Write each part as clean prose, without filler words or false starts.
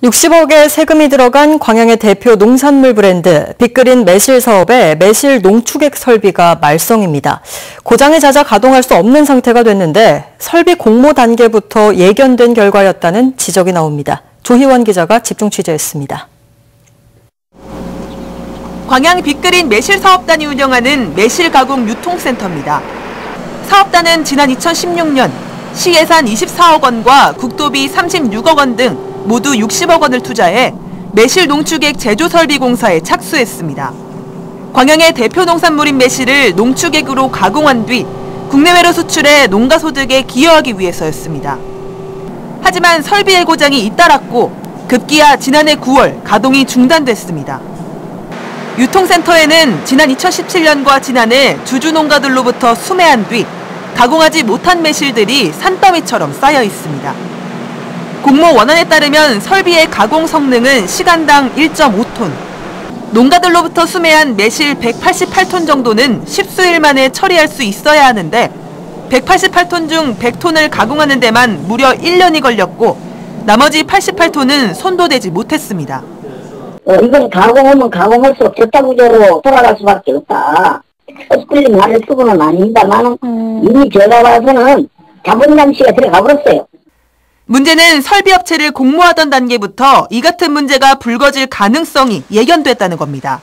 60억의 세금이 들어간 광양의 대표 농산물 브랜드 빅그린 매실 사업의 매실 농축액 설비가 말썽입니다. 고장이 잦아 가동할 수 없는 상태가 됐는데 설비 공모 단계부터 예견된 결과였다는 지적이 나옵니다. 조희원 기자가 집중 취재했습니다. 광양 빅그린 매실 사업단이 운영하는 매실 가공 유통센터입니다. 사업단은 지난 2016년 시 예산 24억 원과 국도비 36억 원 등 모두 60억 원을 투자해 매실 농축액 제조 설비 공사에 착수했습니다. 광양의 대표 농산물인 매실을 농축액으로 가공한 뒤 국내외로 수출해 농가 소득에 기여하기 위해서였습니다. 하지만 설비의 고장이 잇따랐고 급기야 지난해 9월 가동이 중단됐습니다. 유통센터에는 지난 2017년과 지난해 주주 농가들로부터 수매한 뒤 가공하지 못한 매실들이 산더미처럼 쌓여 있습니다. 공모 원안에 따르면 설비의 가공 성능은 시간당 1.5톤, 농가들로부터 수매한 매실 188톤 정도는 10수일 만에 처리할 수 있어야 하는데 188톤 중 100톤을 가공하는 데만 무려 1년이 걸렸고 나머지 88톤은 손도 대지 못했습니다. 이건 가공하면 가공할수록 저타 구조로 돌아갈 수밖에 없다. 엇걸린 말을 쓰고는 아닙니다만 이미 제가 봐서는 자본 잠시가 들어가 버렸어요. 문제는 설비업체를 공모하던 단계부터 이 같은 문제가 불거질 가능성이 예견됐다는 겁니다.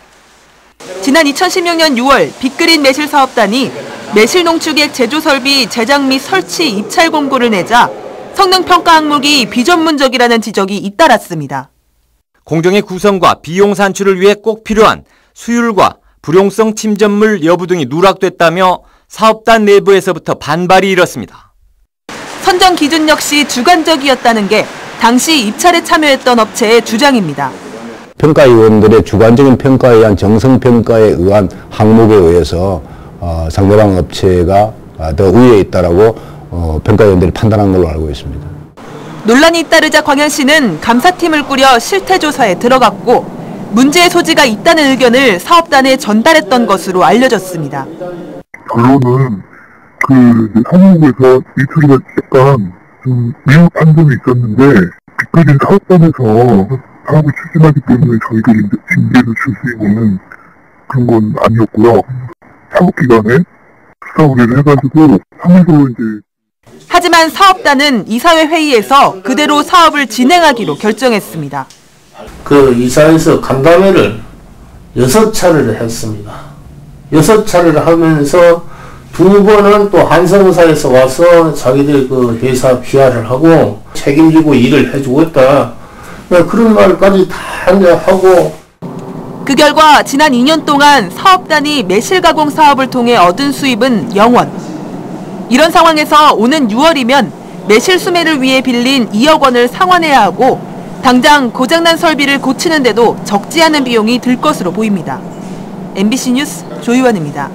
지난 2016년 6월 빅그린 매실 사업단이 매실 농축액 제조 설비 제작 및 설치 입찰 공고를 내자 성능평가 항목이 비전문적이라는 지적이 잇따랐습니다. 공정의 구성과 비용 산출을 위해 꼭 필요한 수율과 불용성 침전물 여부 등이 누락됐다며 사업단 내부에서부터 반발이 일었습니다. 선정 기준 역시 주관적이었다는 게 당시 입찰에 참여했던 업체의 주장입니다. 평가위원들의 주관적인 평가에 의한 정성평가에 의한 항목에 의해서 상대방 업체가 더 우위에 있다라고 평가위원들이 판단한 걸로 알고 있습니다. 논란이 잇따르자 광양시는 감사팀을 꾸려 실태조사에 들어갔고 문제의 소지가 있다는 의견을 사업단에 전달했던 것으로 알려졌습니다. 결론은 사무국에서 이 처리가 약간 좀 미흡한 점이 있었는데 빅그린 사업단에서 사업을 추진하기 때문에 저희들이 이제 징계를 줄 수 있는 그런 건 아니었고요. 사업기관에 수사 의뢰를 해가지고 상해로 이제. 하지만 사업단은 이사회 회의에서 그대로 사업을 진행하기로 결정했습니다. 그 이사회에서 간담회를 6차례를 했습니다. 6차례를 하면서 2번은 또 한성사에서 와서 자기들 그 회사 PR을 하고 책임지고 일을 해주고 있다. 그런 말까지 다 하고. 그 결과 지난 2년 동안 사업단이 매실 가공 사업을 통해 얻은 수입은 0원. 이런 상황에서 오는 6월이면 매실 수매를 위해 빌린 2억 원을 상환해야 하고 당장 고장난 설비를 고치는데도 적지 않은 비용이 들 것으로 보입니다. MBC 뉴스 조희원입니다.